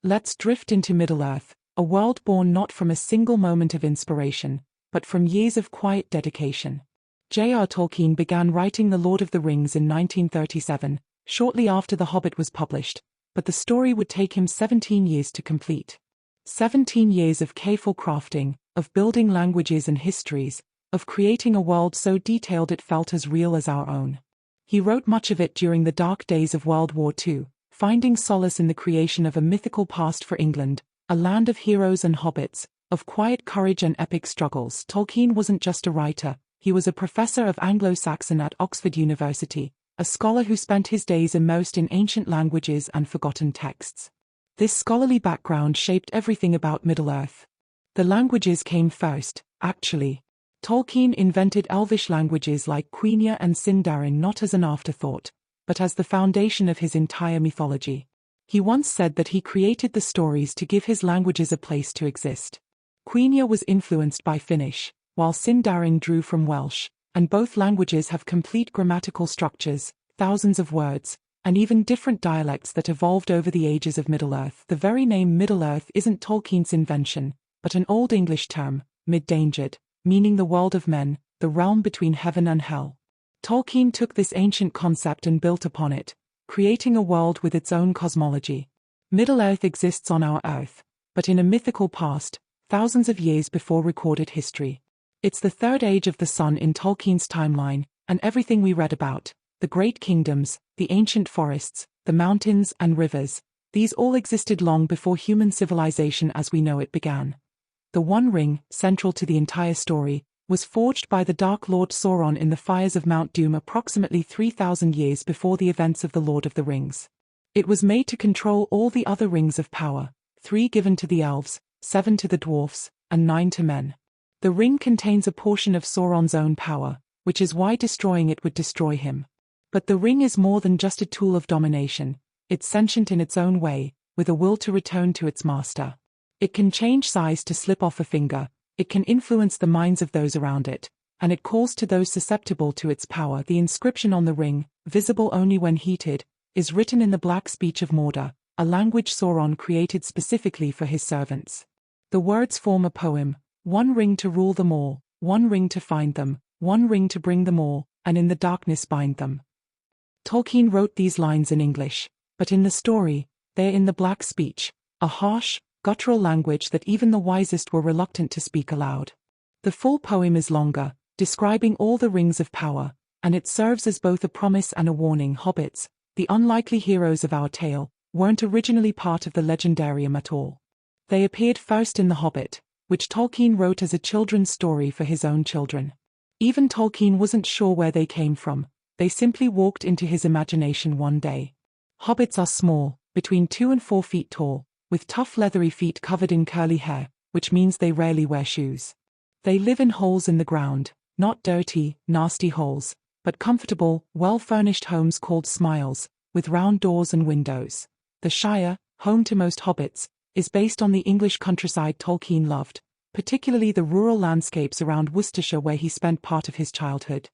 Let's drift into Middle-earth, a world born not from a single moment of inspiration, but from years of quiet dedication. J.R. Tolkien began writing The Lord of the Rings in 1937, shortly after The Hobbit was published, but the story would take him 17 years to complete. 17 years of careful crafting, of building languages and histories, of creating a world so detailed it felt as real as our own. He wrote much of it during the dark days of World War II, finding solace in the creation of a mythical past for England, a land of heroes and hobbits, of quiet courage and epic struggles. Tolkien wasn't just a writer, he was a professor of Anglo-Saxon at Oxford University, a scholar who spent his days immersed in ancient languages and forgotten texts. This scholarly background shaped everything about Middle-earth. The languages came first, actually. Tolkien invented Elvish languages like Quenya and Sindarin not as an afterthought, but as the foundation of his entire mythology. He once said that he created the stories to give his languages a place to exist. Quenya was influenced by Finnish, while Sindarin drew from Welsh, and both languages have complete grammatical structures, thousands of words, and even different dialects that evolved over the ages of Middle-earth. The very name Middle-earth isn't Tolkien's invention, but an Old English term, mid-dangered, meaning the world of men, the realm between heaven and hell. Tolkien took this ancient concept and built upon it, creating a world with its own cosmology. Middle-earth exists on our Earth, but in a mythical past, thousands of years before recorded history. It's the third age of the sun in Tolkien's timeline, and everything we read about, the great kingdoms, the ancient forests, the mountains and rivers, these all existed long before human civilization as we know it began. The One Ring, central to the entire story, was forged by the Dark Lord Sauron in the fires of Mount Doom approximately 3,000 years before the events of The Lord of the Rings. It was made to control all the other rings of power, 3 given to the elves, 7 to the dwarfs, and 9 to men. The ring contains a portion of Sauron's own power, which is why destroying it would destroy him. But the ring is more than just a tool of domination, it's sentient in its own way, with a will to return to its master. It can change size to slip off a finger, it can influence the minds of those around it, and it calls to those susceptible to its power. The inscription on the ring, visible only when heated, is written in the Black Speech of Mordor, a language Sauron created specifically for his servants. The words form a poem, one ring to rule them all, one ring to find them, one ring to bring them all, and in the darkness bind them. Tolkien wrote these lines in English, but in the story, they're in the Black Speech, a harsh, guttural language that even the wisest were reluctant to speak aloud. The full poem is longer, describing all the rings of power, and it serves as both a promise and a warning. Hobbits, the unlikely heroes of our tale, weren't originally part of the legendarium at all. They appeared first in The Hobbit, which Tolkien wrote as a children's story for his own children. Even Tolkien wasn't sure where they came from, they simply walked into his imagination one day. Hobbits are small, between 2 and 4 feet tall, with tough leathery feet covered in curly hair, which means they rarely wear shoes. They live in holes in the ground, not dirty, nasty holes, but comfortable, well-furnished homes called smiles, with round doors and windows. The Shire, home to most hobbits, is based on the English countryside Tolkien loved, particularly the rural landscapes around Worcestershire where he spent part of his childhood.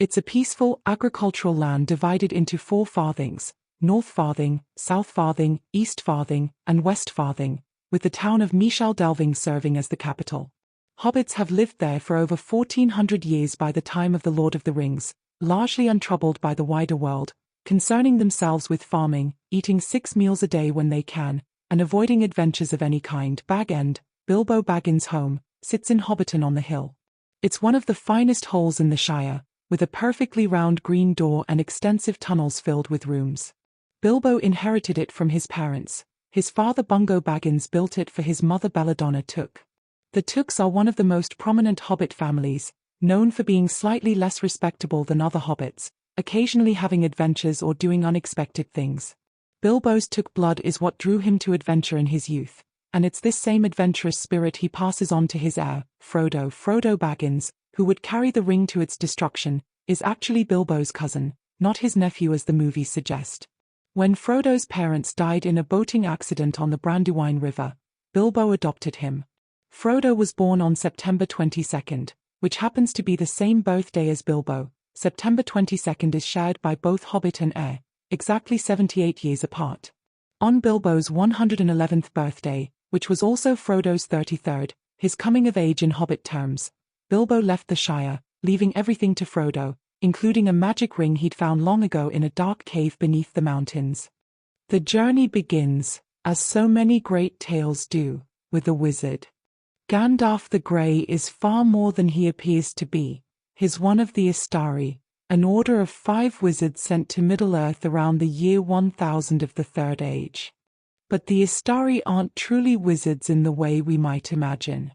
It's a peaceful, agricultural land divided into 4 farthings, North Farthing, South Farthing, East Farthing, and West Farthing, with the town of Michel Delving serving as the capital. Hobbits have lived there for over 1,400 years by the time of The Lord of the Rings, largely untroubled by the wider world, concerning themselves with farming, eating 6 meals a day when they can, and avoiding adventures of any kind. Bag End, Bilbo Baggins' home, sits in Hobbiton on the hill. It's one of the finest holes in the Shire, with a perfectly round green door and extensive tunnels filled with rooms. Bilbo inherited it from his parents. His father Bungo Baggins built it for his mother Belladonna Took. The Tooks are one of the most prominent Hobbit families, known for being slightly less respectable than other Hobbits, occasionally having adventures or doing unexpected things. Bilbo's Took blood is what drew him to adventure in his youth, and it's this same adventurous spirit he passes on to his heir, Frodo. Frodo Baggins, who would carry the ring to its destruction, is actually Bilbo's cousin, not his nephew as the movies suggest. When Frodo's parents died in a boating accident on the Brandywine River, Bilbo adopted him. Frodo was born on September 22nd, which happens to be the same birthday as Bilbo. September 22nd is shared by both Hobbit and heir, exactly 78 years apart. On Bilbo's 111th birthday, which was also Frodo's 33rd, his coming of age in Hobbit terms, Bilbo left the Shire, leaving everything to Frodo, including a magic ring he'd found long ago in a dark cave beneath the mountains. The journey begins, as so many great tales do, with a wizard. Gandalf the Grey is far more than he appears to be. He's one of the Istari, an order of 5 wizards sent to Middle-earth around the year 1000 of the Third Age. But the Istari aren't truly wizards in the way we might imagine.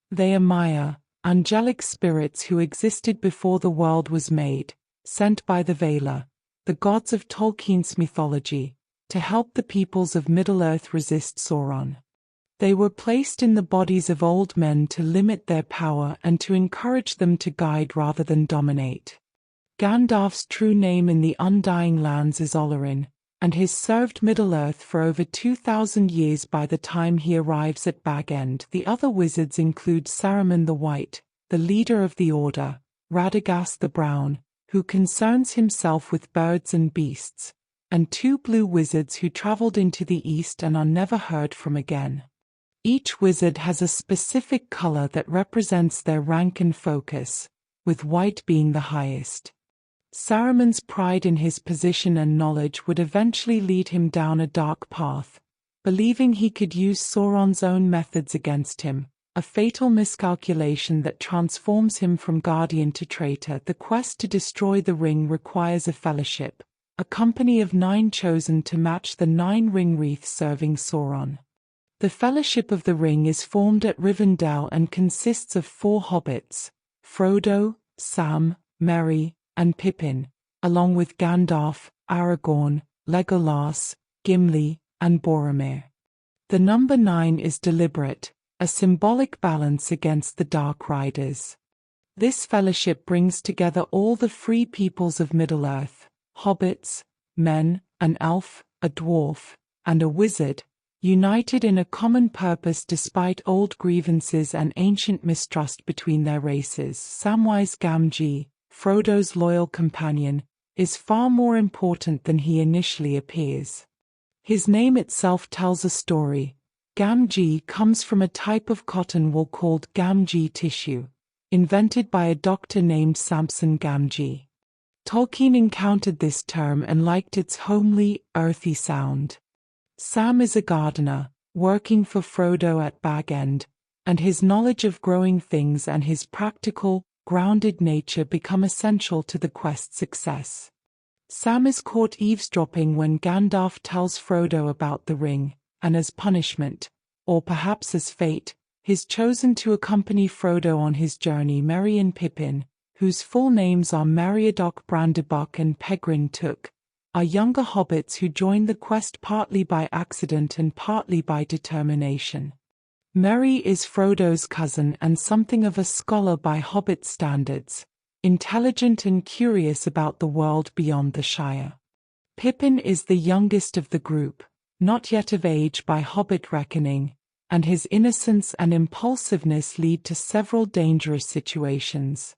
They are Maya, angelic spirits who existed before the world was made, sent by the Valar, the gods of Tolkien's mythology, to help the peoples of Middle-earth resist Sauron. They were placed in the bodies of old men to limit their power and to encourage them to guide rather than dominate. Gandalf's true name in the Undying Lands is Olorin, and he's served Middle-earth for over 2,000 years by the time he arrives at Bag End. The other wizards include Saruman the White, the leader of the Order, Radagast the Brown, who concerns himself with birds and beasts, and 2 blue wizards who traveled into the east and are never heard from again. Each wizard has a specific color that represents their rank and focus, with white being the highest. Saruman's pride in his position and knowledge would eventually lead him down a dark path, believing he could use Sauron's own methods against him, a fatal miscalculation that transforms him from guardian to traitor. The quest to destroy the ring requires a fellowship, a company of 9 chosen to match the 9 ring wreaths serving Sauron. The Fellowship of the Ring is formed at Rivendell and consists of 4 hobbits, Frodo, Sam, Merry, and Pippin, along with Gandalf, Aragorn, Legolas, Gimli, and Boromir. The number 9 is deliberate, a symbolic balance against the Dark Riders. This fellowship brings together all the free peoples of Middle-earth, hobbits, men, an elf, a dwarf, and a wizard, united in a common purpose despite old grievances and ancient mistrust between their races. Samwise Gamgee, Frodo's loyal companion, is far more important than he initially appears. His name itself tells a story. Gamgee comes from a type of cotton wool called Gamgee tissue, invented by a doctor named Samson Gamgee. Tolkien encountered this term and liked its homely, earthy sound. Sam is a gardener, working for Frodo at Bag End, and his knowledge of growing things and his practical, grounded nature become essential to the quest's success. Sam is caught eavesdropping when Gandalf tells Frodo about the ring, and as punishment, or perhaps as fate, he's chosen to accompany Frodo on his journey. Merry and Pippin, whose full names are Meriadoc Brandybuck and Peregrine Took, are younger hobbits who join the quest partly by accident and partly by determination. Merry is Frodo's cousin and something of a scholar by hobbit standards, intelligent and curious about the world beyond the Shire. Pippin is the youngest of the group, not yet of age by hobbit reckoning, and his innocence and impulsiveness lead to several dangerous situations.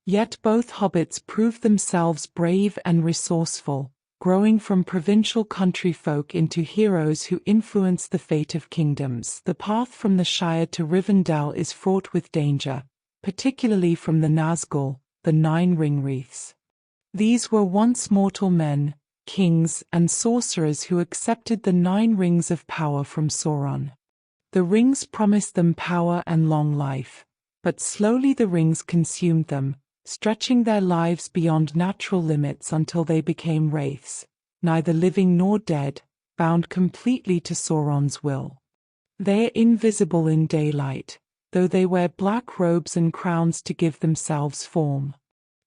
Yet both hobbits prove themselves brave and resourceful, growing from provincial country folk into heroes who influence the fate of kingdoms. The path from the Shire to Rivendell is fraught with danger, particularly from the Nazgul, the 9 ring wreaths. These were once mortal men, kings, and sorcerers who accepted the 9 rings of power from Sauron. The rings promised them power and long life, but slowly the rings consumed them, stretching their lives beyond natural limits until they became wraiths, neither living nor dead, bound completely to Sauron's will. They are invisible in daylight, though they wear black robes and crowns to give themselves form.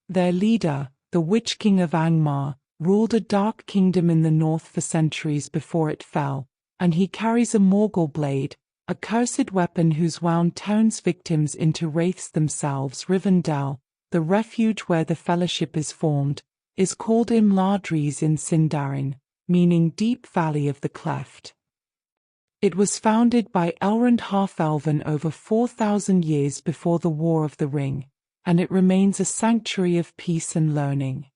Their leader, the Witch King of Angmar, ruled a dark kingdom in the north for centuries before it fell, and he carries a Morgul blade, a cursed weapon whose wound turns victims into wraiths themselves. Rivendell, the refuge where the Fellowship is formed, is called Imladris in Sindarin, meaning Deep Valley of the Cleft. It was founded by Elrond Half-Elven over 4,000 years before the War of the Ring, and it remains a sanctuary of peace and learning.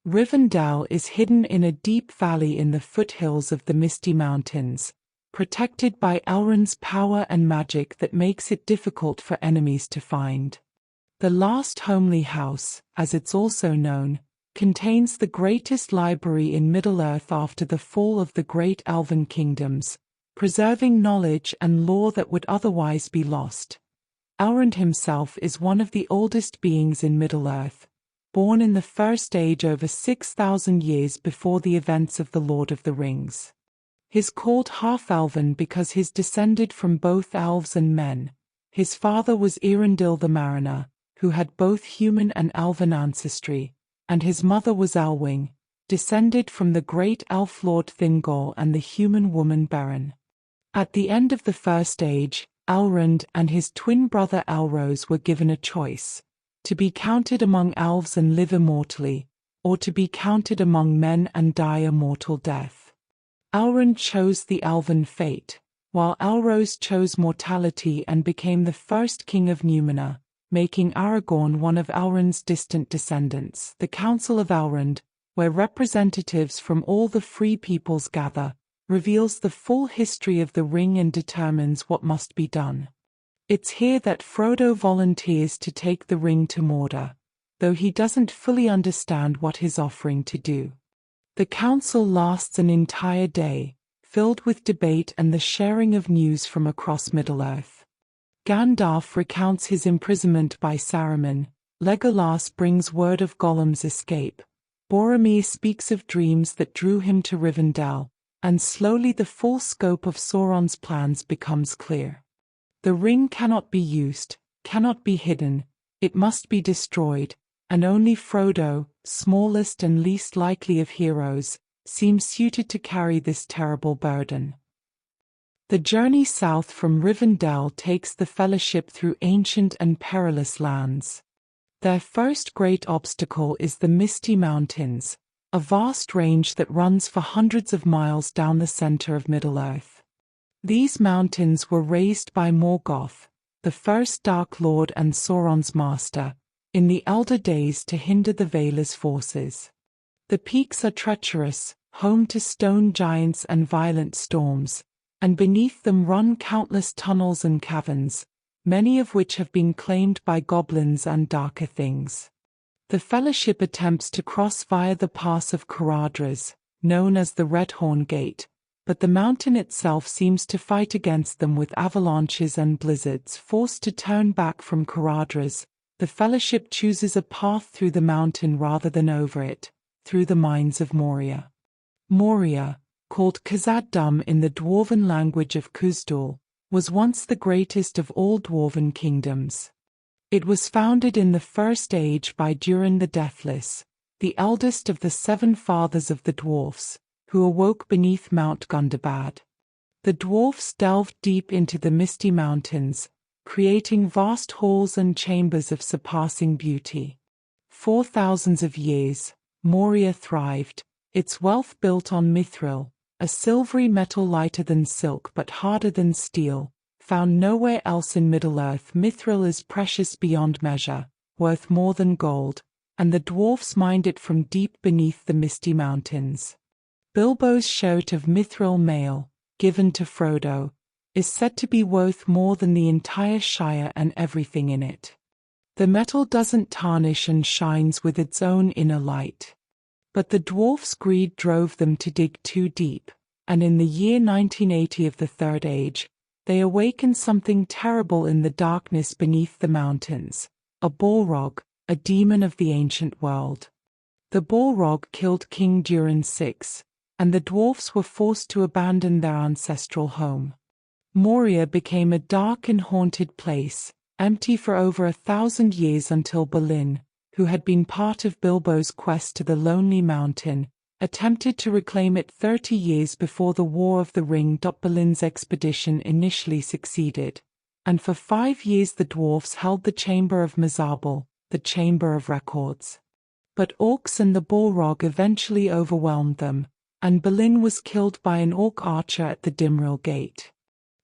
Rivendell is hidden in a deep valley in the foothills of the Misty Mountains, protected by Elrond's power and magic that makes it difficult for enemies to find. The Last Homely House, as it's also known, contains the greatest library in Middle-earth after the fall of the great elven kingdoms, preserving knowledge and lore that would otherwise be lost. Elrond himself is one of the oldest beings in Middle-earth, born in the First Age over 6,000 years before the events of The Lord of the Rings. He's called half-elven because he's descended from both elves and men. His father was Eärendil the Mariner, who had both human and elven ancestry, and his mother was Elwing, descended from the great elf lord Thingol and the human woman Beren. At the end of the First Age, Elrond and his twin brother Elros were given a choice: to be counted among elves and live immortally, or to be counted among men and die a mortal death. Elrond chose the elven fate, while Elros chose mortality and became the first king of Númenor, making Aragorn one of Elrond's distant descendants. The Council of Elrond, where representatives from all the free peoples gather, reveals the full history of the ring and determines what must be done. It's here that Frodo volunteers to take the ring to Mordor, though he doesn't fully understand what he's offering to do. The council lasts an entire day, filled with debate and the sharing of news from across Middle-earth. Gandalf recounts his imprisonment by Saruman, Legolas brings word of Gollum's escape, Boromir speaks of dreams that drew him to Rivendell, and slowly the full scope of Sauron's plans becomes clear. The ring cannot be used, cannot be hidden, it must be destroyed, and only Frodo, smallest and least likely of heroes, seems suited to carry this terrible burden. The journey south from Rivendell takes the Fellowship through ancient and perilous lands. Their first great obstacle is the Misty Mountains, a vast range that runs for hundreds of miles down the center of Middle-earth. These mountains were raised by Morgoth, the first Dark Lord and Sauron's master, in the elder days to hinder the Valar's forces. The peaks are treacherous, home to stone giants and violent storms, and beneath them run countless tunnels and caverns, many of which have been claimed by goblins and darker things. The Fellowship attempts to cross via the pass of Caradhras, known as the Redhorn Gate, but the mountain itself seems to fight against them with avalanches and blizzards. Forced to turn back from Caradhras, the Fellowship chooses a path through the mountain rather than over it, through the mines of Moria. Moria, called Khazad-dûm in the dwarven language of Khuzdul, was once the greatest of all dwarven kingdoms. It was founded in the First Age by Durin the Deathless, the eldest of the 7 fathers of the dwarfs, who awoke beneath Mount Gundabad. The dwarfs delved deep into the Misty Mountains, creating vast halls and chambers of surpassing beauty. For thousands of years, Moria thrived, its wealth built on mithril, a silvery metal lighter than silk but harder than steel, found nowhere else in Middle-earth. Mithril is precious beyond measure, worth more than gold, and the dwarfs mined it from deep beneath the Misty Mountains. Bilbo's shout of mithril mail, given to Frodo, is said to be worth more than the entire Shire and everything in it. The metal doesn't tarnish and shines with its own inner light. But the dwarfs' greed drove them to dig too deep, and in the year 1980 of the Third Age, they awakened something terrible in the darkness beneath the mountains, a Balrog, a demon of the ancient world. The Balrog killed King Durin VI, and the dwarfs were forced to abandon their ancestral home. Moria became a dark and haunted place, empty for over 1,000 years until Balin, who had been part of Bilbo's quest to the Lonely Mountain, attempted to reclaim it 30 years before the War of the Ring. Balin's expedition initially succeeded, and for 5 years the dwarfs held the Chamber of Mizarble, the Chamber of Records. But orcs and the Balrog eventually overwhelmed them, and Balin was killed by an orc archer at the Dimril Gate.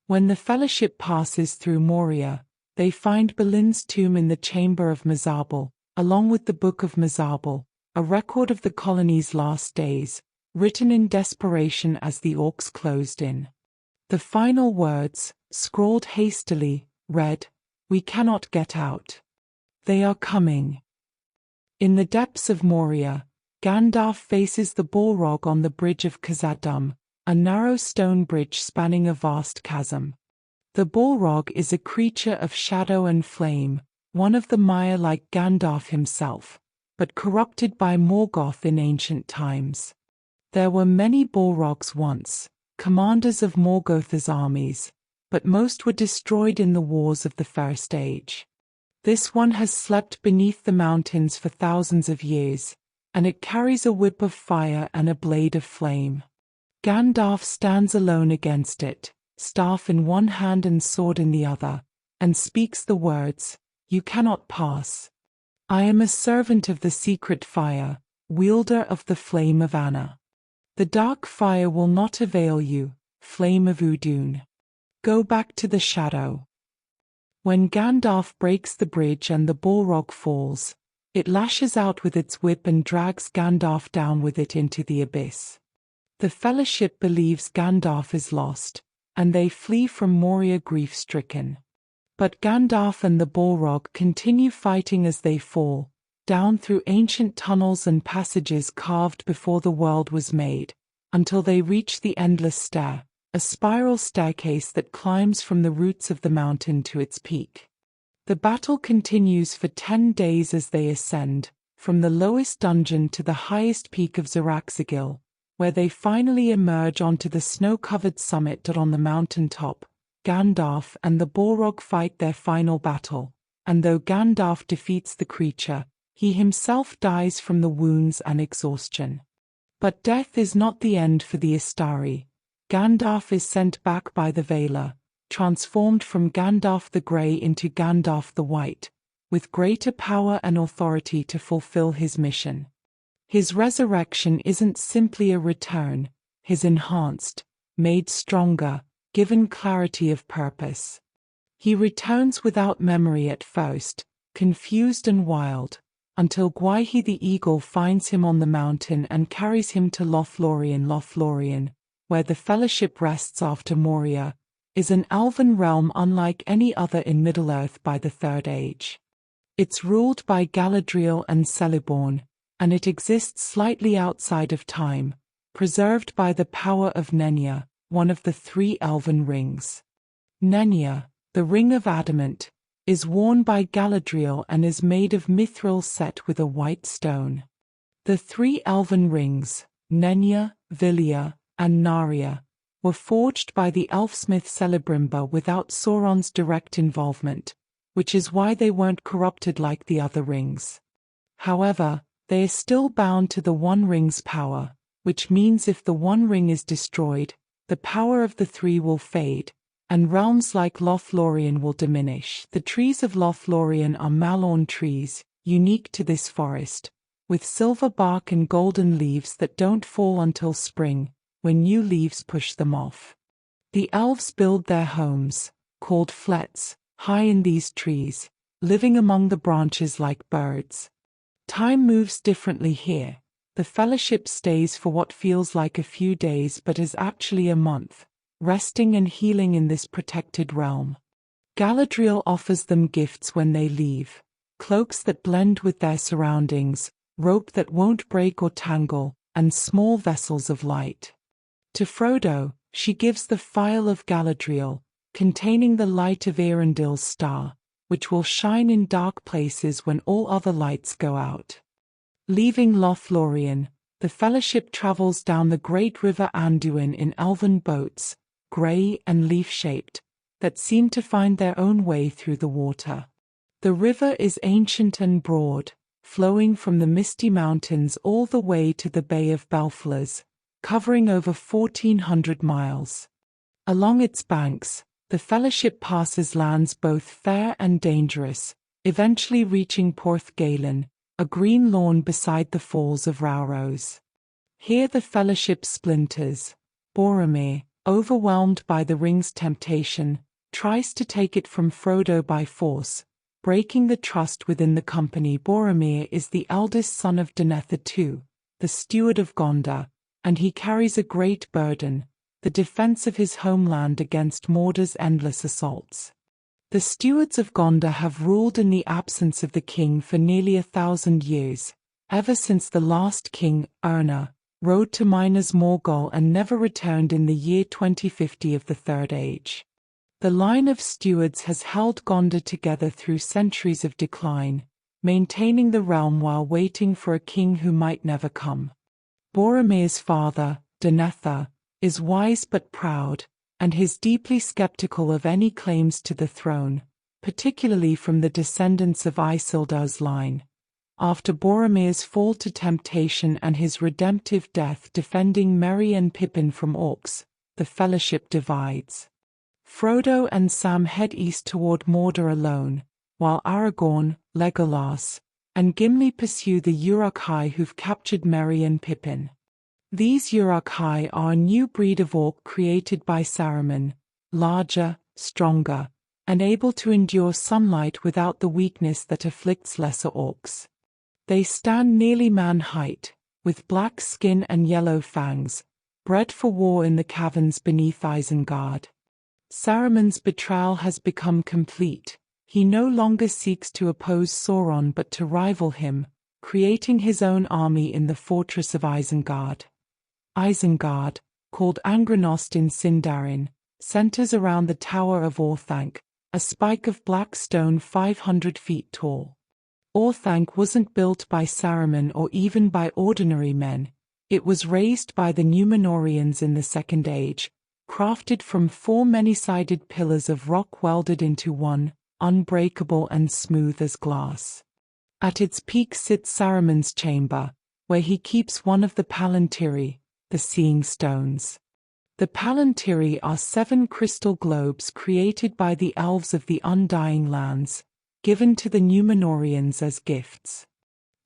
When the Fellowship passes through Moria, they find Balin's tomb in the Chamber of Mizarble, along with the Book of Mizarble, a record of the colony's last days, written in desperation as the orcs closed in. The final words, scrawled hastily, read, "We cannot get out. They are coming." In the depths of Moria, Gandalf faces the Balrog on the bridge of Khazad-dûm, a narrow stone bridge spanning a vast chasm. The Balrog is a creature of shadow and flame, one of the Mire like Gandalf himself, but corrupted by Morgoth in ancient times. There were many Balrogs once, commanders of Morgoth's armies, but most were destroyed in the wars of the First Age. This one has slept beneath the mountains for thousands of years, and it carries a whip of fire and a blade of flame. Gandalf stands alone against it, staff in one hand and sword in the other, and speaks the words, "You cannot pass. I am a servant of the secret fire, wielder of the flame of Anna. The dark fire will not avail you, flame of Udun. Go back to the shadow." When Gandalf breaks the bridge and the Balrog falls, it lashes out with its whip and drags Gandalf down with it into the abyss. The Fellowship believes Gandalf is lost, and they flee from Moria grief-stricken. But Gandalf and the Balrog continue fighting as they fall, down through ancient tunnels and passages carved before the world was made, until they reach the Endless Stair, a spiral staircase that climbs from the roots of the mountain to its peak. The battle continues for 10 days as they ascend, from the lowest dungeon to the highest peak of Ziraxigil, where they finally emerge onto the snow-covered summit. On the mountain top, Gandalf and the Balrog fight their final battle, and though Gandalf defeats the creature, he himself dies from the wounds and exhaustion. But death is not the end for the Istari. Gandalf is sent back by the Valar, transformed from Gandalf the Grey into Gandalf the White, with greater power and authority to fulfill his mission. His resurrection isn't simply a return, his enhanced, made stronger, given clarity of purpose. He returns without memory at first, confused and wild, until Gwaihir the Eagle finds him on the mountain and carries him to Lothlorien. Lothlorien, where the Fellowship rests after Moria, is an elven realm unlike any other in Middle-earth by the Third Age. It's ruled by Galadriel and Celeborn, and it exists slightly outside of time, preserved by the power of Nenya, one of the 3 elven rings. Nenya, the Ring of Adamant, is worn by Galadriel and is made of mithril set with a white stone. The 3 elven rings, Nenya, Vilya, and Narya, were forged by the elfsmith Celebrimbor without Sauron's direct involvement, which is why they weren't corrupted like the other rings. However, they are still bound to the One Ring's power, which means if the One Ring is destroyed, the power of the 3 will fade, and realms like Lothlorien will diminish. The trees of Lothlorien are Malorn trees, unique to this forest, with silver bark and golden leaves that don't fall until spring, when new leaves push them off. The elves build their homes, called flets, high in these trees, living among the branches like birds. Time moves differently here. The Fellowship stays for what feels like a few days but is actually a month, resting and healing in this protected realm. Galadriel offers them gifts when they leave, cloaks that blend with their surroundings, rope that won't break or tangle, and small vessels of light. To Frodo, she gives the Phial of Galadriel, containing the light of Arundel's star, which will shine in dark places when all other lights go out. Leaving Lothlorien, the Fellowship travels down the great river Anduin in elven boats, grey and leaf-shaped, that seem to find their own way through the water. The river is ancient and broad, flowing from the misty mountains all the way to the Bay of Belflaz, covering over 1,400 miles. Along its banks, the Fellowship passes lands both fair and dangerous, eventually reaching Porthgalen, a green lawn beside the falls of Rauros. Here the Fellowship splinters. Boromir, overwhelmed by the ring's temptation, tries to take it from Frodo by force, breaking the trust within the company. Boromir is the eldest son of Denethor II, the steward of Gondor, and he carries a great burden, the defense of his homeland against Mordor's endless assaults. The stewards of Gondor have ruled in the absence of the king for nearly 1,000 years, ever since the last king, Urna, rode to Minas Morgul and never returned in the year 2050 of the Third Age. The line of stewards has held Gondor together through centuries of decline, maintaining the realm while waiting for a king who might never come. Boromir's father, Denethor, is wise but proud, and is deeply skeptical of any claims to the throne, particularly from the descendants of Isildur's line. After Boromir's fall to temptation and his redemptive death defending Merry and Pippin from orcs, the Fellowship divides. Frodo and Sam head east toward Mordor alone, while Aragorn, Legolas, and Gimli pursue the Uruk-hai who've captured Merry and Pippin. These Uruk-hai are a new breed of orc created by Saruman, larger, stronger, and able to endure sunlight without the weakness that afflicts lesser orcs. They stand nearly man-height, with black skin and yellow fangs, bred for war in the caverns beneath Isengard. Saruman's betrayal has become complete. He no longer seeks to oppose Sauron but to rival him, creating his own army in the fortress of Isengard. Isengard, called Angrenost in Sindarin, centers around the Tower of Orthanc, a spike of black stone 500 feet tall. Orthanc wasn't built by Saruman or even by ordinary men. It was raised by the Númenóreans in the Second Age, crafted from 4 many-sided pillars of rock welded into one, unbreakable and smooth as glass. At its peak sits Saruman's chamber, where he keeps one of the Palantiri, the Seeing Stones. The Palantiri are 7 crystal globes created by the elves of the Undying Lands, given to the Númenóreans as gifts.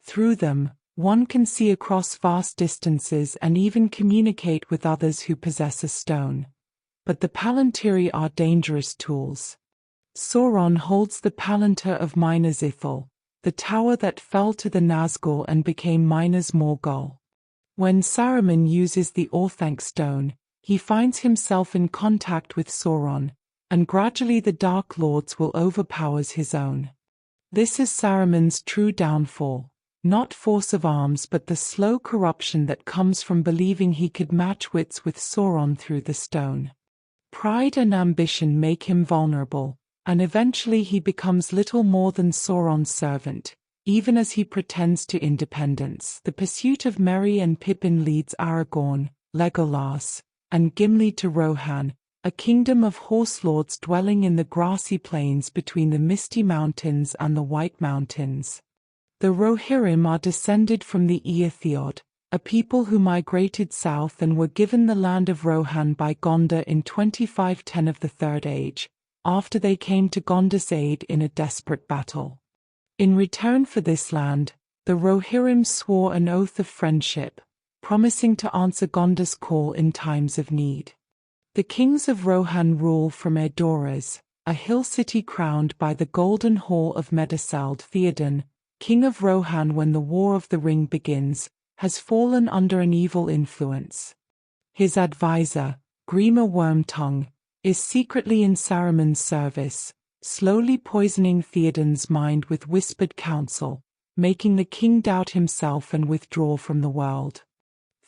Through them, one can see across vast distances and even communicate with others who possess a stone. But the Palantiri are dangerous tools. Sauron holds the Palantir of Minas Ithil, the tower that fell to the Nazgûl and became Minas Morgul. When Saruman uses the Orthanc stone, he finds himself in contact with Sauron, and gradually the Dark Lords will overpower his own. This is Saruman's true downfall, not force of arms but the slow corruption that comes from believing he could match wits with Sauron through the stone. Pride and ambition make him vulnerable, and eventually he becomes little more than Sauron's servant, even as he pretends to independence. The pursuit of Merry and Pippin leads Aragorn, Legolas, and Gimli to Rohan, a kingdom of horse lords dwelling in the grassy plains between the Misty Mountains and the White Mountains. The Rohirrim are descended from the Eotheod, a people who migrated south and were given the land of Rohan by Gondor in 2510 of the Third Age, after they came to Gondor's aid in a desperate battle. In return for this land, the Rohirrim swore an oath of friendship, promising to answer Gondor's call in times of need. The kings of Rohan rule from Edoras, a hill city crowned by the Golden Hall of Meduseld. Theoden, king of Rohan when the War of the Ring begins, has fallen under an evil influence. His advisor, Grima Wormtongue, is secretly in Saruman's service, slowly poisoning Theoden's mind with whispered counsel, making the king doubt himself and withdraw from the world.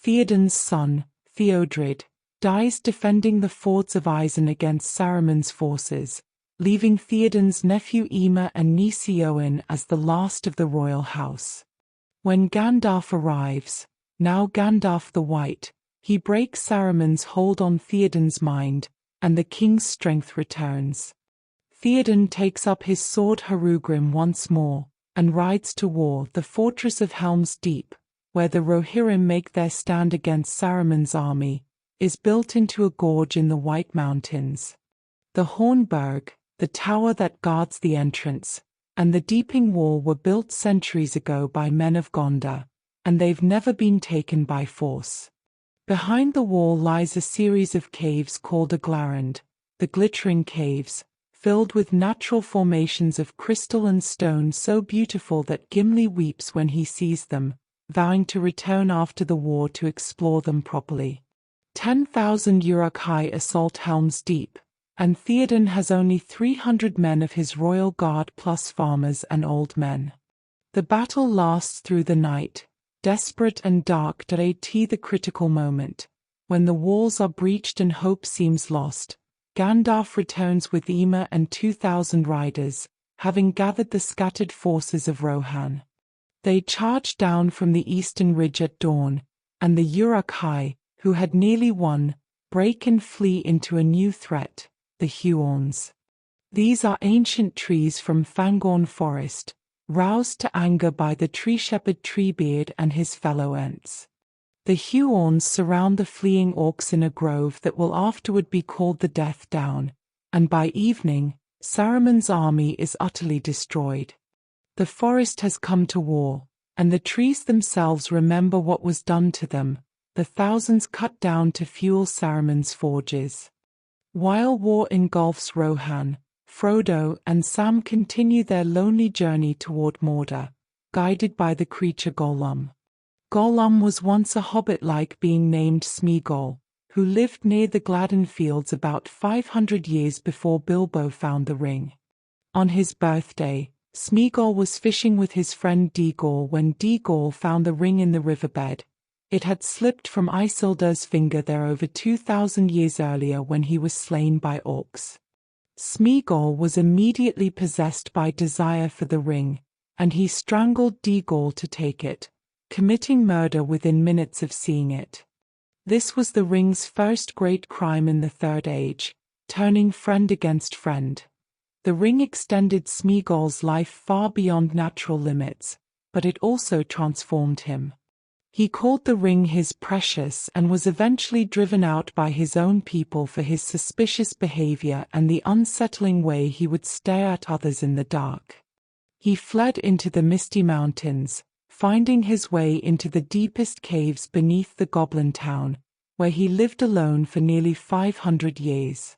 Theoden's son, Theodred, dies defending the fords of Isen against Saruman's forces, leaving Theoden's nephew Aema and niece Eowyn as the last of the royal house. When Gandalf arrives, now Gandalf the White, he breaks Saruman's hold on Theoden's mind, and the king's strength returns. Theoden takes up his sword Harugrim once more, and rides to war, the fortress of Helm's Deep, where the Rohirrim make their stand against Saruman's army, is built into a gorge in the White Mountains. The Hornburg, the tower that guards the entrance, and the Deeping Wall were built centuries ago by men of Gondor, and they've never been taken by force. Behind the wall lies a series of caves called Aglarond, the Glittering Caves, filled with natural formations of crystal and stone so beautiful that Gimli weeps when he sees them, vowing to return after the war to explore them properly. 10,000 Uruk-hai assault Helm's Deep, and Theoden has only 300 men of his royal guard plus farmers and old men. The battle lasts through the night, desperate and dark at the critical moment. When the walls are breached and hope seems lost, Gandalf returns with Ymir and 2,000 riders, having gathered the scattered forces of Rohan. They charge down from the eastern ridge at dawn, and the Uruk-hai, who had nearly won, break and flee into a new threat, the Huorns. These are ancient trees from Fangorn Forest, roused to anger by the tree shepherd Treebeard and his fellow Ents. The Huorns surround the fleeing orcs in a grove that will afterward be called the Death Down, and by evening, Saruman's army is utterly destroyed. The forest has come to war, and the trees themselves remember what was done to them, the thousands cut down to fuel Saruman's forges. While war engulfs Rohan, Frodo and Sam continue their lonely journey toward Mordor, guided by the creature Gollum. Gollum was once a hobbit-like being named Smeagol, who lived near the Gladden Fields about 500 years before Bilbo found the ring. On his birthday, Smeagol was fishing with his friend Degor when Degor found the ring in the riverbed. It had slipped from Isildur's finger there over 2,000 years earlier when he was slain by orcs. Smeagol was immediately possessed by desire for the ring, and he strangled Degor to take it, committing murder within minutes of seeing it. This was the ring's first great crime in the Third Age, turning friend against friend. The ring extended Smeagol's life far beyond natural limits, but it also transformed him. He called the ring his precious and was eventually driven out by his own people for his suspicious behavior and the unsettling way he would stare at others in the dark. He fled into the Misty Mountains, finding his way into the deepest caves beneath the Goblin Town, where he lived alone for nearly 500 years.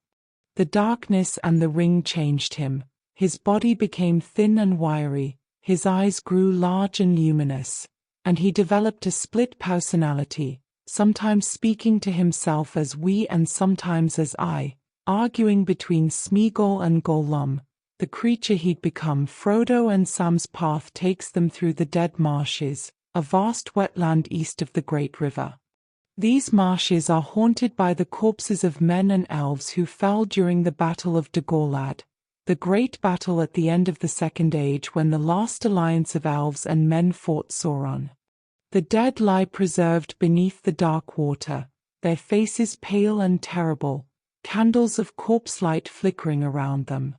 The darkness and the ring changed him. His body became thin and wiry, his eyes grew large and luminous, and he developed a split personality, sometimes speaking to himself as we and sometimes as I, arguing between Smeagol and Gollum, the creature he'd become. Frodo and Sam's path takes them through the Dead Marshes, a vast wetland east of the Great River. These marshes are haunted by the corpses of men and elves who fell during the Battle of Dagorlad, the great battle at the end of the Second Age when the last alliance of elves and men fought Sauron. The dead lie preserved beneath the dark water, their faces pale and terrible, candles of corpse light flickering around them.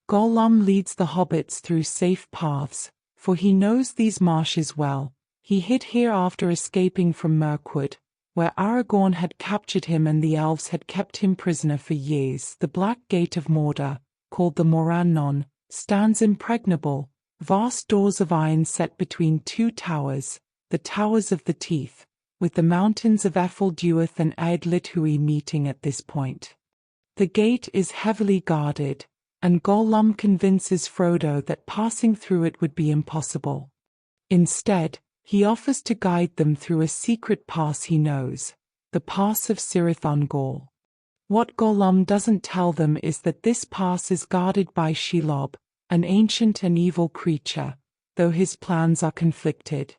Gollum leads the hobbits through safe paths, for he knows these marshes well. He hid here after escaping from Mirkwood, where Aragorn had captured him and the elves had kept him prisoner for years. The Black Gate of Mordor, called the Morannon, stands impregnable, vast doors of iron set between two towers, the Towers of the Teeth, with the mountains of Efelduath and Eadlithui meeting at this point. The gate is heavily guarded, and Gollum convinces Frodo that passing through it would be impossible. Instead, he offers to guide them through a secret pass he knows, the Pass of Cirith Ungol. What Gollum doesn't tell them is that this pass is guarded by Shelob, an ancient and evil creature, though his plans are conflicted.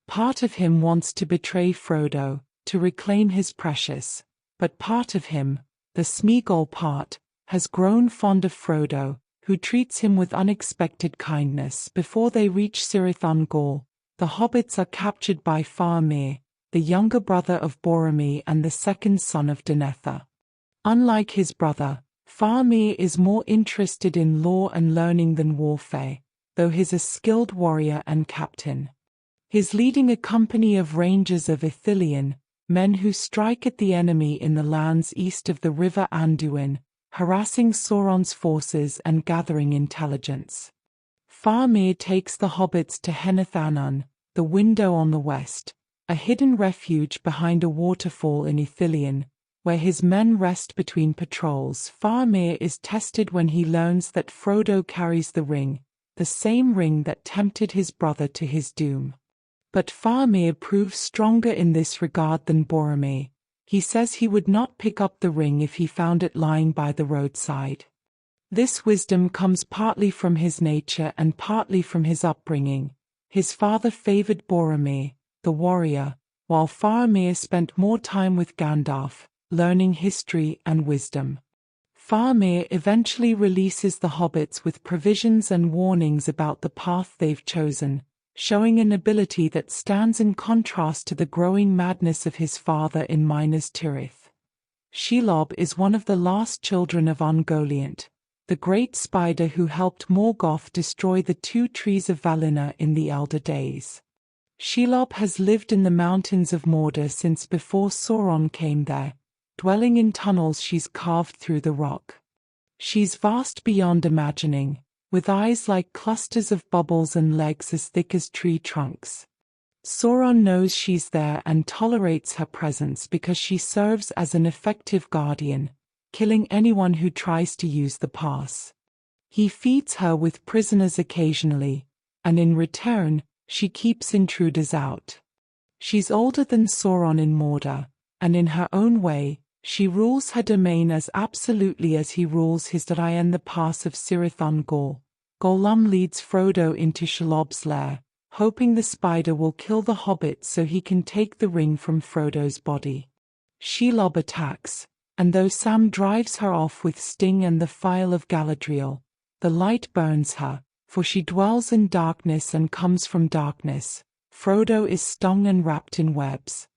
Part of him wants to betray Frodo, to reclaim his precious, but part of him, the Smeagol part, has grown fond of Frodo, who treats him with unexpected kindness. Before they reach Cirith Ungol, the hobbits are captured by Faramir, the younger brother of Boromir and the second son of Denethor. Unlike his brother, Faramir is more interested in law and learning than warfare, though he's a skilled warrior and captain. He's leading a company of rangers of Ithilien, men who strike at the enemy in the lands east of the river Anduin, harassing Sauron's forces and gathering intelligence. Faramir takes the hobbits to Heneth Annan, the Window on the West, a hidden refuge behind a waterfall in Ithilien, where his men rest between patrols. Faramir is tested when he learns that Frodo carries the ring, the same ring that tempted his brother to his doom. But Faramir proves stronger in this regard than Boromir. He says he would not pick up the ring if he found it lying by the roadside. This wisdom comes partly from his nature and partly from his upbringing. His father favored Boromir, the warrior, while Faramir spent more time with Gandalf, learning history and wisdom. Faramir eventually releases the hobbits with provisions and warnings about the path they've chosen, showing an ability that stands in contrast to the growing madness of his father in Minas Tirith. Shelob is one of the last children of Ungoliant, the great spider who helped Morgoth destroy the 2 trees of Valinor in the Elder Days. Shelob has lived in the mountains of Mordor since before Sauron came there, dwelling in tunnels she's carved through the rock. She's vast beyond imagining, with eyes like clusters of bubbles and legs as thick as tree trunks. Sauron knows she's there and tolerates her presence because she serves as an effective guardian, killing anyone who tries to use the pass. He feeds her with prisoners occasionally, and in return, she keeps intruders out. She's older than Sauron in Mordor, and in her own way, she rules her domain as absolutely as he rules his Dai and the pass of Cirith Ungol. Gollum leads Frodo into Shelob's lair, hoping the spider will kill the hobbit so he can take the ring from Frodo's body. Shelob attacks, and though Sam drives her off with Sting and the Phial of Galadriel, the light burns her, for she dwells in darkness and comes from darkness. Frodo is stung and wrapped in webs.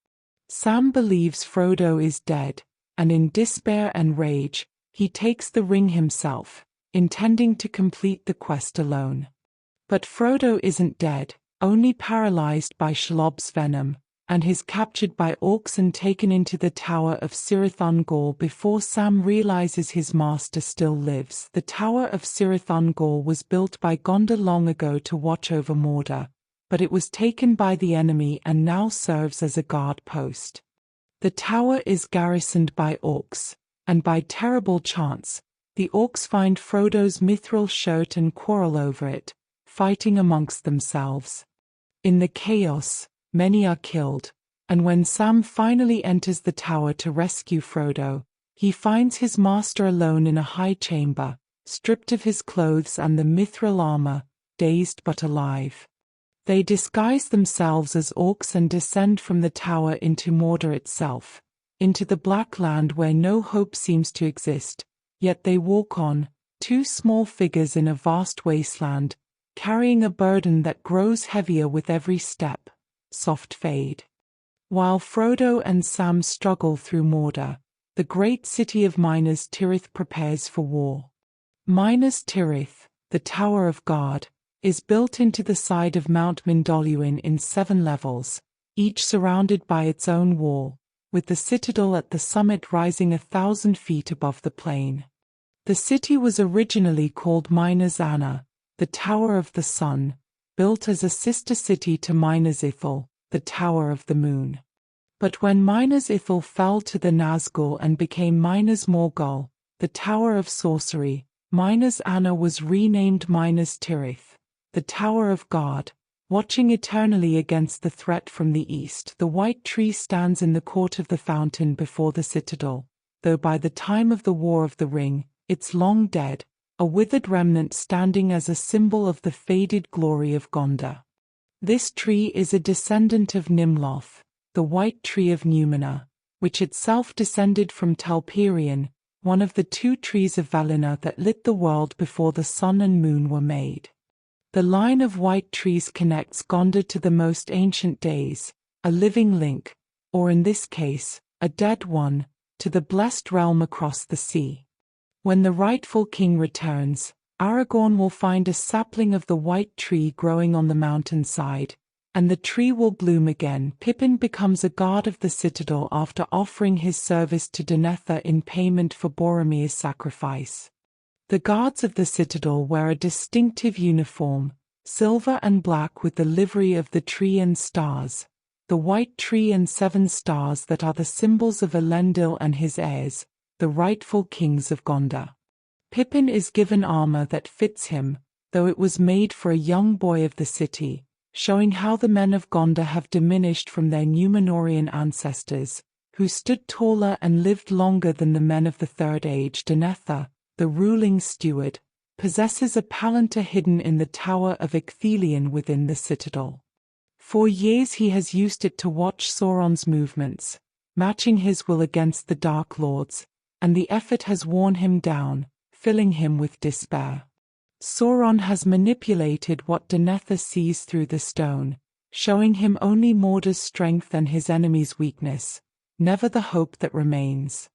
Sam believes Frodo is dead, and in despair and rage, he takes the ring himself, intending to complete the quest alone. But Frodo isn't dead, only paralyzed by Shelob's venom, and is captured by orcs and taken into the Tower of Cirith Ungol before Sam realizes his master still lives. The Tower of Cirith Ungol was built by Gondor long ago to watch over Mordor, but it was taken by the enemy and now serves as a guard post. The tower is garrisoned by orcs, and by terrible chance, the orcs find Frodo's mithril shirt and quarrel over it, fighting amongst themselves. In the chaos, many are killed, and when Sam finally enters the tower to rescue Frodo, he finds his master alone in a high chamber, stripped of his clothes and the mithril armor, dazed but alive. They disguise themselves as orcs and descend from the tower into Mordor itself, into the Black Land where no hope seems to exist, yet they walk on, 2 small figures in a vast wasteland, carrying a burden that grows heavier with every step. Soft fade. While Frodo and Sam struggle through Mordor, the great city of Minas Tirith prepares for war. Minas Tirith, the Tower of God, is built into the side of Mount Mindolluin in 7 levels, each surrounded by its own wall, with the citadel at the summit rising 1,000 feet above the plain. The city was originally called Minas Anna, the Tower of the Sun, built as a sister city to Minas Ithil, the Tower of the Moon. But when Minas Ithil fell to the Nazgul and became Minas Morgul, the Tower of Sorcery, Minas Anna was renamed Minas Tirith, the Tower of God. Watching eternally against the threat from the east, the white tree stands in the court of the fountain before the citadel, though by the time of the War of the Ring, it's long dead, a withered remnant standing as a symbol of the faded glory of Gondor. This tree is a descendant of Nimloth, the white tree of Númenor, which itself descended from Telperion, one of the 2 trees of Valinor that lit the world before the sun and moon were made. The line of white trees connects Gondor to the most ancient days, a living link, or in this case, a dead one, to the blessed realm across the sea. When the rightful king returns, Aragorn will find a sapling of the white tree growing on the mountainside, and the tree will bloom again. Pippin becomes a guard of the citadel after offering his service to Denethor in payment for Boromir's sacrifice. The guards of the citadel wear a distinctive uniform, silver and black with the livery of the tree and stars. the white tree and 7 stars that are the symbols of Elendil and his heirs, the rightful kings of Gondor. Pippin is given armor that fits him, though it was made for a young boy of the city, showing how the men of Gondor have diminished from their Númenórean ancestors, who stood taller and lived longer than the men of the Third Age. Denethor, the ruling steward, possesses a palantir hidden in the Tower of Ecthelion within the citadel. For years he has used it to watch Sauron's movements, matching his will against the Dark Lord's, and the effort has worn him down, filling him with despair. Sauron has manipulated what Denethor sees through the stone, showing him only Mordor's strength and his enemy's weakness, never the hope that remains.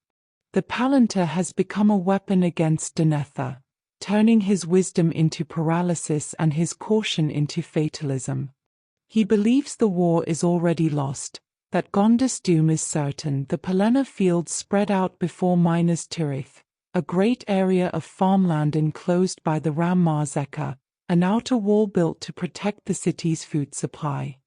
The palantir has become a weapon against Denethor, turning his wisdom into paralysis and his caution into fatalism. He believes the war is already lost, that Gondor's doom is certain. The Pelennor fields spread out before Minas Tirith, a great area of farmland enclosed by the Ram Marzeka, an outer wall built to protect the city's food supply.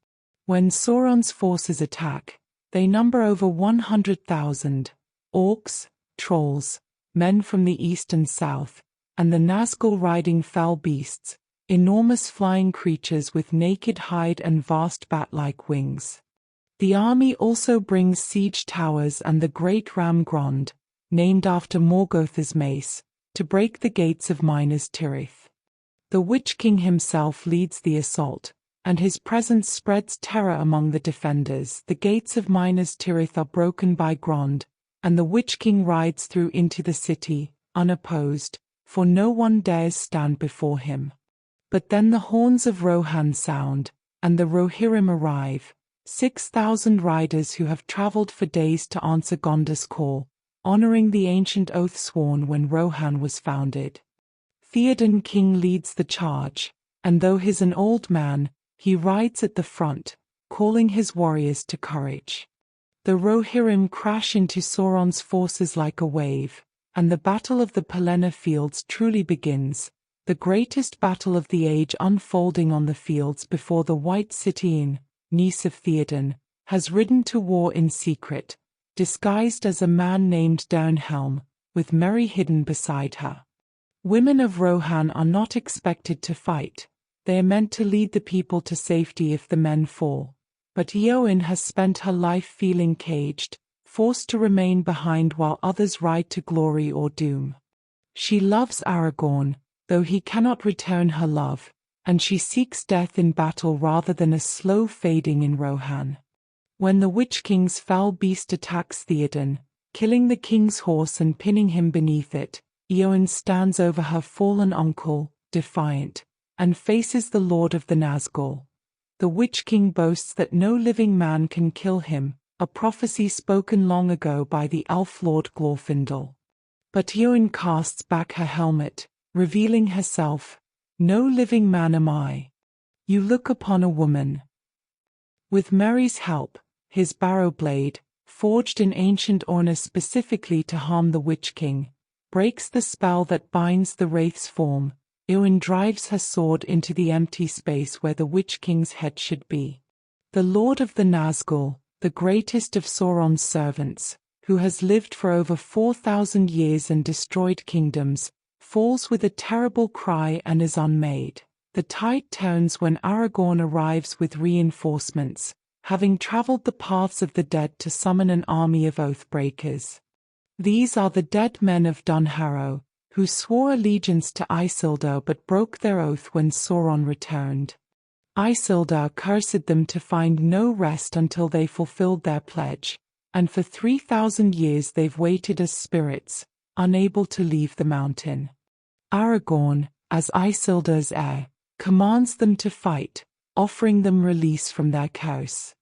When Sauron's forces attack, they number over 100,000, orcs, trolls, men from the east and south, and the Nazgul riding fell beasts, enormous flying creatures with naked hide and vast bat-like wings. The army also brings siege towers and the great Ram Grond, named after Morgoth's mace, to break the gates of Minas Tirith. The Witch King himself leads the assault, and his presence spreads terror among the defenders. The gates of Minas Tirith are broken by Grond, and the Witch King rides through into the city, unopposed, for no one dares stand before him. But then the horns of Rohan sound, and the Rohirrim arrive, 6,000 riders who have traveled for days to answer Gondor's call, honoring the ancient oath sworn when Rohan was founded. Theoden King leads the charge, and though he's an old man, he rides at the front, calling his warriors to courage. The Rohirrim crash into Sauron's forces like a wave, and the Battle of the Pelennor Fields truly begins, the greatest battle of the age unfolding on the fields before the White City. In niece of Theoden, has ridden to war in secret, disguised as a man named Downhelm, with Merry hidden beside her. Women of Rohan are not expected to fight, they are meant to lead the people to safety if the men fall. But Eowyn has spent her life feeling caged, forced to remain behind while others ride to glory or doom. She loves Aragorn, though he cannot return her love, and she seeks death in battle rather than a slow fading in Rohan. When the Witch King's fell beast attacks Theoden, killing the king's horse and pinning him beneath it, Eowyn stands over her fallen uncle, defiant, and faces the Lord of the Nazgul. The Witch King boasts that no living man can kill him, a prophecy spoken long ago by the elf lord Glorfindel. But Eowyn casts back her helmet, revealing herself, "No living man am I. You look upon a woman." With Merry's help, his barrow blade, forged in ancient Orna specifically to harm the Witch King, breaks the spell that binds the wraith's form. Eowyn drives her sword into the empty space where the Witch King's head should be. The Lord of the Nazgul, the greatest of Sauron's servants, who has lived for over 4,000 years and destroyed kingdoms, falls with a terrible cry and is unmade. The tide turns when Aragorn arrives with reinforcements, having traveled the paths of the dead to summon an army of Oathbreakers. These are the dead men of Dunharrow, who swore allegiance to Isildur but broke their oath when Sauron returned. Isildur cursed them to find no rest until they fulfilled their pledge, and for 3,000 years they've waited as spirits, unable to leave the mountain. Aragorn, as Isildur's heir, commands them to fight, offering them release from their curse.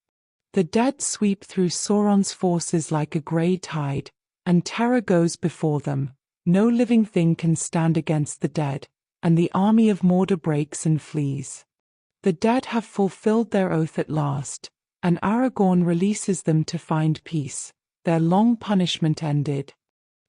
The dead sweep through Sauron's forces like a grey tide, and terror goes before them. No living thing can stand against the dead, and the army of Mordor breaks and flees. The dead have fulfilled their oath at last, and Aragorn releases them to find peace, their long punishment ended.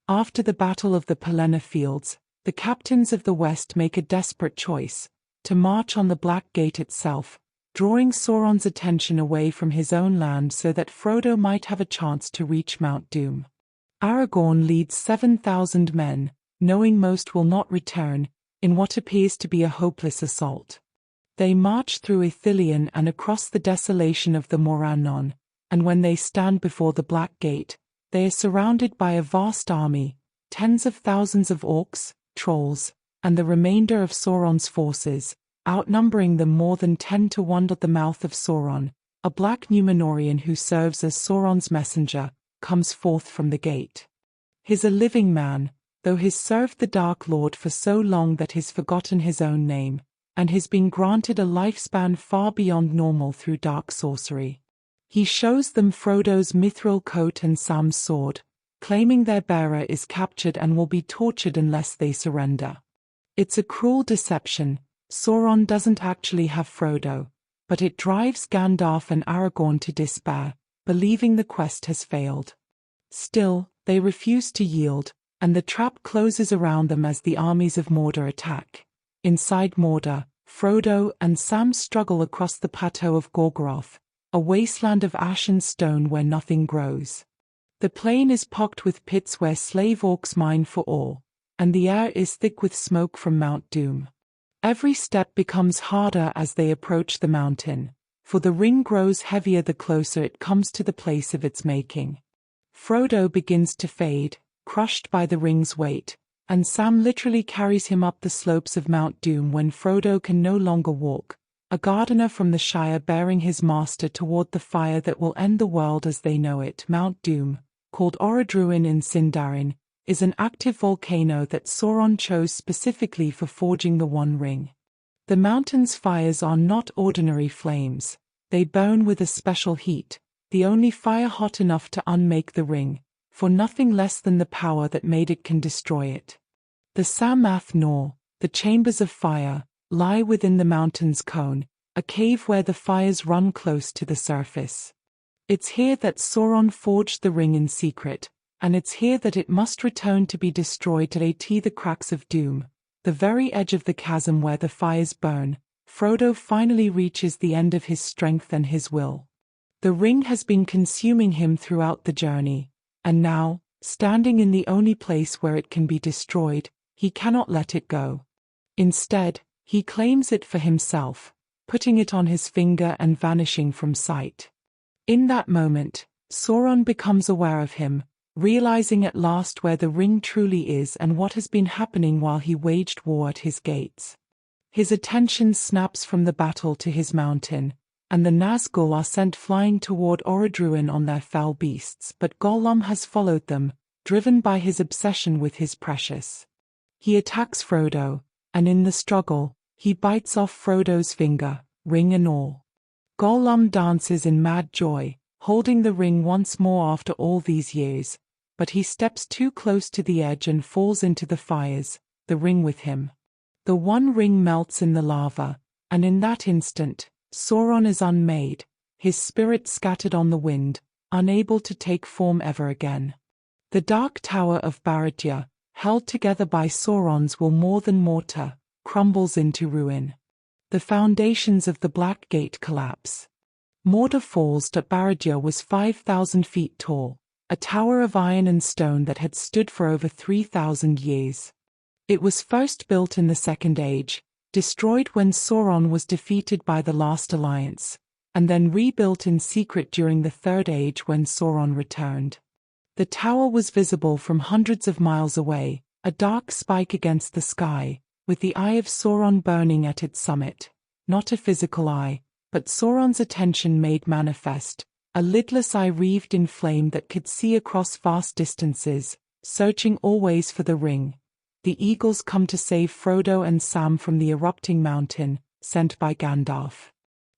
After the Battle of the Pelennor Fields, the captains of the West make a desperate choice, to march on the Black Gate itself, drawing Sauron's attention away from his own land so that Frodo might have a chance to reach Mount Doom. Aragorn leads 7,000 men, knowing most will not return, in what appears to be a hopeless assault. They march through Ithilien and across the desolation of the Morannon, and when they stand before the Black Gate, they are surrounded by a vast army, tens of thousands of orcs, trolls, and the remainder of Sauron's forces, outnumbering them more than 10 to 1. At the mouth of Sauron, a black Númenorian who serves as Sauron's messenger, comes forth from the gate. He's a living man, though he's served the Dark Lord for so long that he's forgotten his own name, and has been granted a lifespan far beyond normal through dark sorcery. He shows them Frodo's mithril coat and Sam's sword, claiming their bearer is captured and will be tortured unless they surrender. It's a cruel deception. Sauron doesn't actually have Frodo, but it drives Gandalf and Aragorn to despair, believing the quest has failed. Still, they refuse to yield, and the trap closes around them as the armies of Mordor attack. Inside Mordor, Frodo and Sam struggle across the plateau of Gorgoroth, a wasteland of ash and stone where nothing grows. The plain is pocked with pits where slave orcs mine for ore, and the air is thick with smoke from Mount Doom. Every step becomes harder as they approach the mountain, for the ring grows heavier the closer it comes to the place of its making. Frodo begins to fade, crushed by the ring's weight, and Sam literally carries him up the slopes of Mount Doom when Frodo can no longer walk, a gardener from the Shire bearing his master toward the fire that will end the world as they know it. Mount Doom, called Orodruin in Sindarin, is an active volcano that Sauron chose specifically for forging the One Ring. The mountain's fires are not ordinary flames, they burn with a special heat, the only fire hot enough to unmake the ring, for nothing less than the power that made it can destroy it. The Samath Nor, the chambers of fire, lie within the mountain's cone, a cave where the fires run close to the surface. It's here that Sauron forged the ring in secret, and it's here that it must return to be destroyed. At the cracks of doom, the very edge of the chasm where the fires burn, Frodo finally reaches the end of his strength and his will. The ring has been consuming him throughout the journey, and now, standing in the only place where it can be destroyed, he cannot let it go. Instead, he claims it for himself, putting it on his finger and vanishing from sight. In that moment, Sauron becomes aware of him, realizing at last where the ring truly is and what has been happening while he waged war at his gates. His attention snaps from the battle to his mountain, and the Nazgul are sent flying toward Orodruin on their fell beasts, but Gollum has followed them, driven by his obsession with his precious. He attacks Frodo, and in the struggle, he bites off Frodo's finger, ring and all. Gollum dances in mad joy, holding the ring once more after all these years, but he steps too close to the edge and falls into the fires, the ring with him. The One Ring melts in the lava, and in that instant, Sauron is unmade, his spirit scattered on the wind, unable to take form ever again. The Dark Tower of Barad-dûr, held together by Sauron's will more than mortar, crumbles into ruin. The foundations of the Black Gate collapse. Mordor falls. Barad-dûr was 5,000 feet tall, a tower of iron and stone that had stood for over 3,000 years. It was first built in the Second Age, destroyed when Sauron was defeated by the Last Alliance, and then rebuilt in secret during the Third Age when Sauron returned. The tower was visible from hundreds of miles away, a dark spike against the sky, with the eye of Sauron burning at its summit. Not a physical eye, but Sauron's attention made manifest, a lidless eye wreathed in flame that could see across vast distances, searching always for the ring. The eagles come to save Frodo and Sam from the erupting mountain, sent by Gandalf.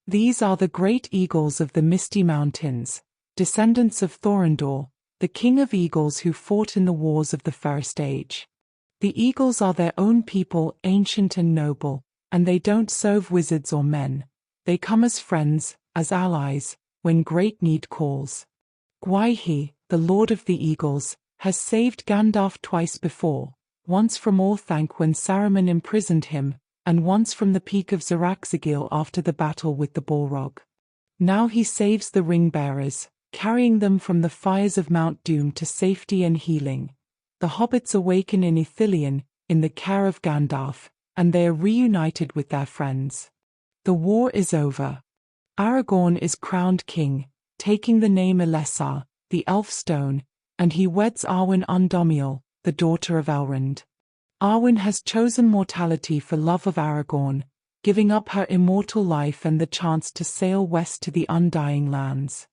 These are the great eagles of the Misty Mountains, descendants of Thorondor, the king of eagles who fought in the wars of the First Age. The eagles are their own people, ancient and noble, and they don't serve wizards or men. They come as friends, as allies, when great need calls. Gwaihir, the Lord of the Eagles, has saved Gandalf twice before, once from Orthanc when Saruman imprisoned him, and once from the peak of Zaraxagil after the battle with the Balrog. Now he saves the ring-bearers, carrying them from the fires of Mount Doom to safety and healing. The hobbits awaken in Ithilien, in the care of Gandalf, and they are reunited with their friends. The war is over. Aragorn is crowned king, taking the name Elessar, the Elf Stone, and he weds Arwen Undomiel, the daughter of Elrond. Arwen has chosen mortality for love of Aragorn, giving up her immortal life and the chance to sail west to the Undying Lands.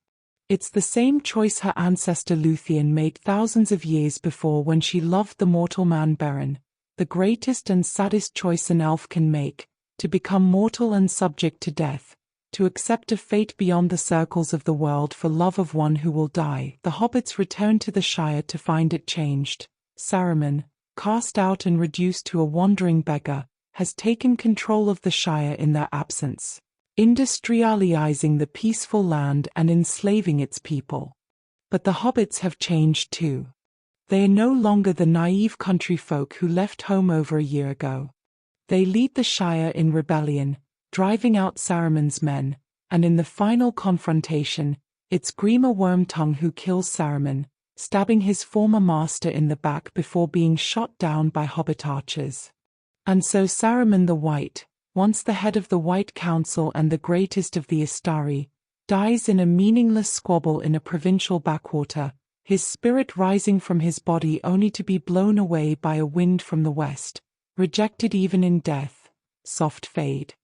It's the same choice her ancestor Luthien made thousands of years before when she loved the mortal man Beren, the greatest and saddest choice an elf can make, to become mortal and subject to death, to accept a fate beyond the circles of the world for love of one who will die. The hobbits return to the Shire to find it changed. Saruman, cast out and reduced to a wandering beggar, has taken control of the Shire in their absence, industrializing the peaceful land and enslaving its people. But the hobbits have changed too. They are no longer the naive country folk who left home over a year ago. They lead the Shire in rebellion, driving out Saruman's men, and in the final confrontation, it's Grima Wormtongue who kills Saruman, stabbing his former master in the back before being shot down by hobbit archers. And so Saruman the White, once the head of the White Council and the greatest of the Istari, dies in a meaningless squabble in a provincial backwater, his spirit rising from his body only to be blown away by a wind from the west, rejected even in death. Soft fade.